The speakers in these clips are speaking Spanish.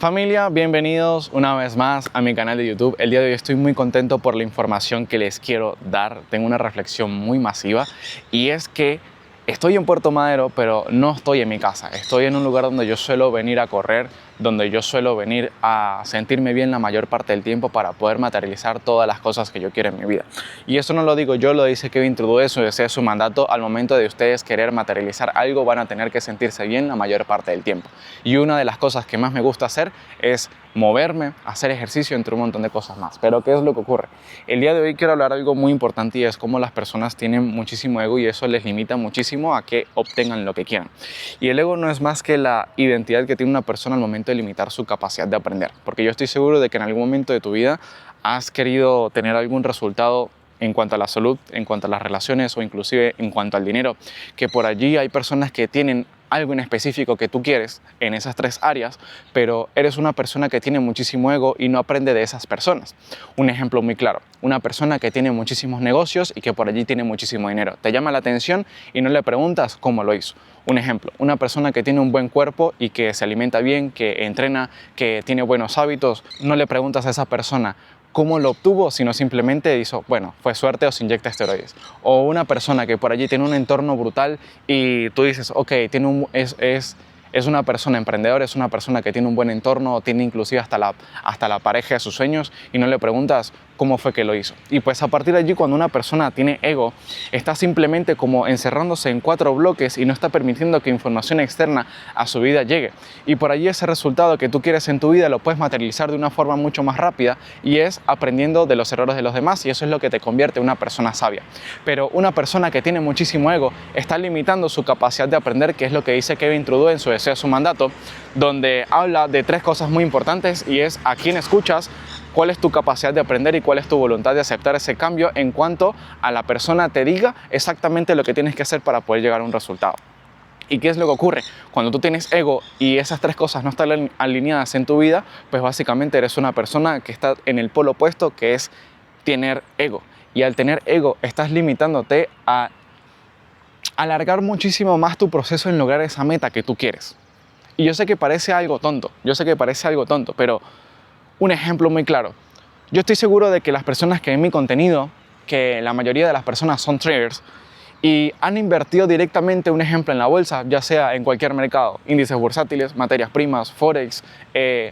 Familia, bienvenidos una vez más a mi canal de YouTube. El día de hoy estoy muy contento por la información que les quiero dar. Tengo una reflexión muy masiva y es que estoy en Puerto Madero, pero no estoy en mi casa. Estoy en un lugar donde yo suelo venir a correr, donde yo suelo venir a sentirme bien la mayor parte del tiempo para poder materializar todas las cosas que yo quiero en mi vida. Y eso no lo digo yo, lo dice Kevin Trudeau, ese es su mandato. Al momento de ustedes querer materializar algo, van a tener que sentirse bien la mayor parte del tiempo. Y una de las cosas que más me gusta hacer es moverme, hacer ejercicio, entre un montón de cosas más. Pero ¿qué es lo que ocurre? El día de hoy quiero hablar de algo muy importante y es cómo las personas tienen muchísimo ego y eso les limita muchísimo a que obtengan lo que quieran. Y el ego no es más que la identidad que tiene una persona al momento de limitar su capacidad de aprender. Porque yo estoy seguro de que en algún momento de tu vida has querido tener algún resultado en cuanto a la salud, en cuanto a las relaciones o inclusive en cuanto al dinero, que por allí hay personas que tienen algo en específico que tú quieres en esas tres áreas, pero eres una persona que tiene muchísimo ego y no aprende de esas personas. Un ejemplo muy claro, una persona que tiene muchísimos negocios y que por allí tiene muchísimo dinero. Te llama la atención y no le preguntas cómo lo hizo. Un ejemplo, una persona que tiene un buen cuerpo y que se alimenta bien, que entrena, que tiene buenos hábitos, no le preguntas a esa persona cómo lo obtuvo, sino simplemente hizo, bueno, fue suerte o se inyecta esteroides. O una persona que por allí tiene un entorno brutal y tú dices, ok, es una persona emprendedora, es una persona que tiene un buen entorno, tiene inclusive hasta la pareja de sus sueños y no le preguntas cómo fue que lo hizo. Y pues a partir de allí, cuando una persona tiene ego, está simplemente como encerrándose en 4 bloques y no está permitiendo que información externa a su vida llegue. Y por allí ese resultado que tú quieres en tu vida lo puedes materializar de una forma mucho más rápida y es aprendiendo de los errores de los demás y eso es lo que te convierte en una persona sabia. Pero una persona que tiene muchísimo ego está limitando su capacidad de aprender, que es lo que dice Kevin Trudeau en su deseo de su mandato, donde habla de 3 cosas muy importantes y es a quién escuchas, cuál es tu capacidad de aprender y cuál es tu voluntad de aceptar ese cambio en cuanto a la persona te diga exactamente lo que tienes que hacer para poder llegar a un resultado. ¿Y qué es lo que ocurre? Cuando tú tienes ego y esas 3 cosas no están alineadas en tu vida, pues básicamente eres una persona que está en el polo opuesto, que es tener ego. Y al tener ego estás limitándote a alargar muchísimo más tu proceso en lograr esa meta que tú quieres. Y yo sé que parece algo tonto, pero un ejemplo muy claro. Yo estoy seguro de que las personas que ven mi contenido, que la mayoría de las personas son traders y han invertido directamente, un ejemplo, en la bolsa, ya sea en cualquier mercado, índices bursátiles, materias primas, forex,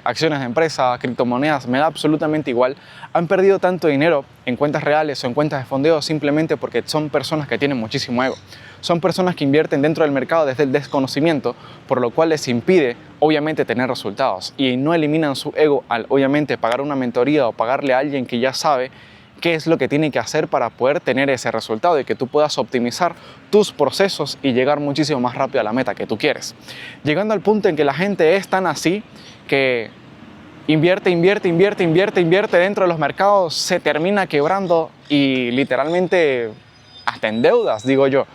acciones de empresa, criptomonedas, me da absolutamente igual, han perdido tanto dinero en cuentas reales o en cuentas de fondeo simplemente porque son personas que tienen muchísimo ego. Son personas que invierten dentro del mercado desde el desconocimiento, por lo cual les impide, obviamente, tener resultados. Y no eliminan su ego al, obviamente, pagar una mentoría o pagarle a alguien que ya sabe qué es lo que tiene que hacer para poder tener ese resultado y que tú puedas optimizar tus procesos y llegar muchísimo más rápido a la meta que tú quieres. Llegando al punto en que la gente es tan así que invierte dentro de los mercados, se termina quebrando y literalmente hasta en deudas, digo yo,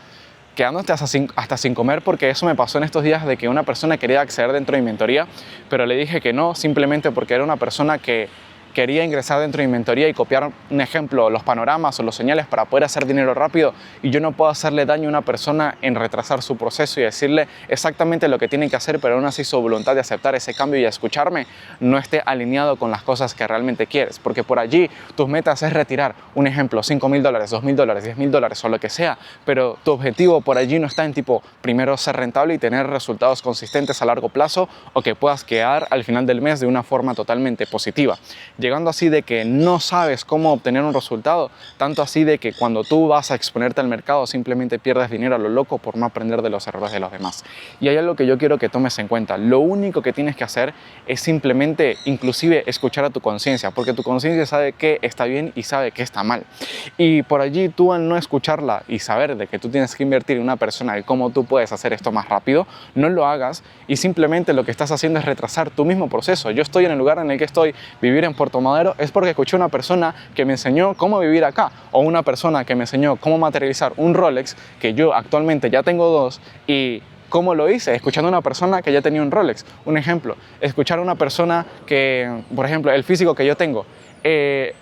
quedándote hasta sin comer, porque eso me pasó en estos días de que una persona quería acceder dentro de mi mentoría, pero le dije que no, simplemente porque era una persona que quería ingresar dentro de mi mentoría y copiar, un ejemplo, los panoramas o los señales para poder hacer dinero rápido, y yo no puedo hacerle daño a una persona en retrasar su proceso y decirle exactamente lo que tiene que hacer, pero aún así su voluntad de aceptar ese cambio y escucharme no esté alineado con las cosas que realmente quieres, porque por allí tus metas es retirar, un ejemplo, $5,000, $2,000, $10,000 o lo que sea, pero tu objetivo por allí no está en tipo primero ser rentable y tener resultados consistentes a largo plazo o que puedas quedar al final del mes de una forma totalmente positiva. Llegando así de que no sabes cómo obtener un resultado, tanto así de que cuando tú vas a exponerte al mercado simplemente pierdes dinero a lo loco por no aprender de los errores de los demás. Y hay algo que yo quiero que tomes en cuenta. Lo único que tienes que hacer es simplemente, inclusive, escuchar a tu conciencia, porque tu conciencia sabe qué está bien y sabe qué está mal. Y por allí tú, al no escucharla y saber de que tú tienes que invertir en una persona y cómo tú puedes hacer esto más rápido, no lo hagas y simplemente lo que estás haciendo es retrasar tu mismo proceso. Yo estoy en el lugar en el que estoy, vivir en Puerto Madero, es porque escuché una persona que me enseñó cómo vivir acá, o una persona que me enseñó cómo materializar un Rolex, que yo actualmente ya tengo 2, y ¿cómo lo hice? Escuchando a una persona que ya tenía un Rolex. Un ejemplo, escuchar a una persona que, por ejemplo, el físico que yo tengo,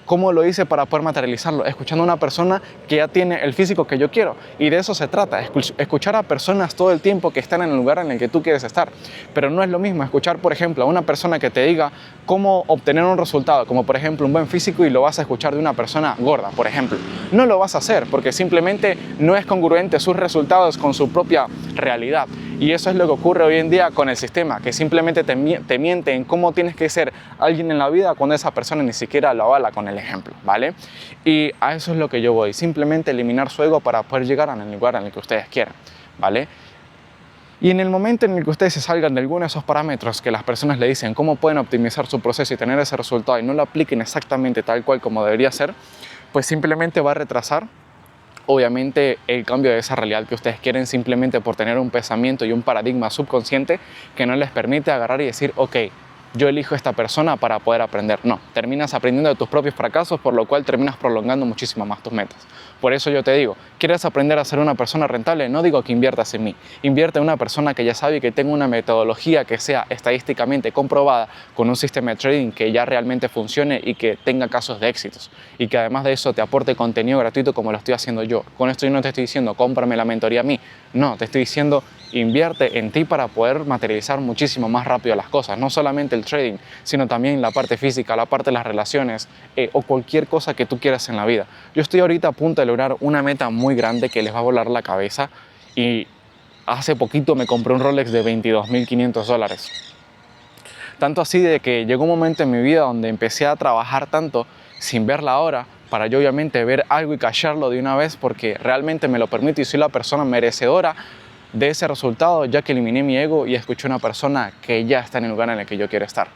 ¿Cómo lo hice para poder materializarlo? Escuchando a una persona que ya tiene el físico que yo quiero. Y de eso se trata, escuchar a personas todo el tiempo que están en el lugar en el que tú quieres estar. Pero no es lo mismo escuchar, por ejemplo, a una persona que te diga cómo obtener un resultado, como por ejemplo un buen físico, y lo vas a escuchar de una persona gorda, por ejemplo. No lo vas a hacer porque simplemente no es congruente sus resultados con su propia realidad. Y eso es lo que ocurre hoy en día con el sistema, que simplemente te miente en cómo tienes que ser alguien en la vida cuando esa persona ni siquiera lo avala con el ejemplo, ¿vale? Y a eso es lo que yo voy, simplemente eliminar su ego para poder llegar al lugar en el que ustedes quieran, ¿vale? Y en el momento en el que ustedes se salgan de alguno de esos parámetros que las personas le dicen cómo pueden optimizar su proceso y tener ese resultado y no lo apliquen exactamente tal cual como debería ser, pues simplemente va a retrasar obviamente el cambio de esa realidad que ustedes quieren, simplemente por tener un pensamiento y un paradigma subconsciente que no les permite agarrar y decir, ok, yo elijo esta persona para poder aprender. No, terminas aprendiendo de tus propios fracasos, por lo cual terminas prolongando muchísimo más tus metas. Por eso yo te digo, ¿quieres aprender a ser una persona rentable? No digo que inviertas en mí. Invierte en una persona que ya sabe y que tenga una metodología que sea estadísticamente comprobada, con un sistema de trading que ya realmente funcione y que tenga casos de éxitos. Y que además de eso te aporte contenido gratuito como lo estoy haciendo yo. Con esto yo no te estoy diciendo, cómprame la mentoría a mí. No, te estoy diciendo, invierte en ti para poder materializar muchísimo más rápido las cosas. No solamente el trading, sino también la parte física, la parte de las relaciones o cualquier cosa que tú quieras en la vida. Yo estoy ahorita a punto de lograr una meta muy grande que les va a volar la cabeza y hace poquito me compré un Rolex de $22.500. Tanto así de que llegó un momento en mi vida donde empecé a trabajar tanto sin ver la hora para yo obviamente ver algo y callarlo de una vez porque realmente me lo permito y soy la persona merecedora de ese resultado, ya que eliminé mi ego y escuché a una persona que ya está en el lugar en el que yo quiero estar.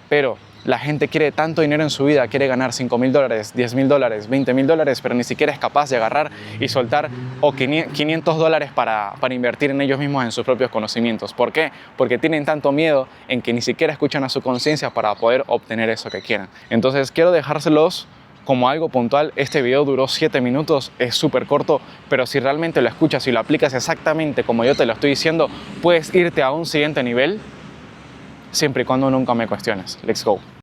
Pero la gente quiere tanto dinero en su vida, quiere ganar $5.000, $10.000, $20.000, pero ni siquiera es capaz de agarrar y soltar $500 para invertir en ellos mismos, en sus propios conocimientos. ¿Por qué? Porque tienen tanto miedo en que ni siquiera escuchan a su conciencia para poder obtener eso que quieren. Entonces quiero dejárselos como algo puntual. Este video duró 7 minutos, es súper corto, pero si realmente lo escuchas y lo aplicas exactamente como yo te lo estoy diciendo, puedes irte a un siguiente nivel, siempre y cuando nunca me cuestiones. Let's go.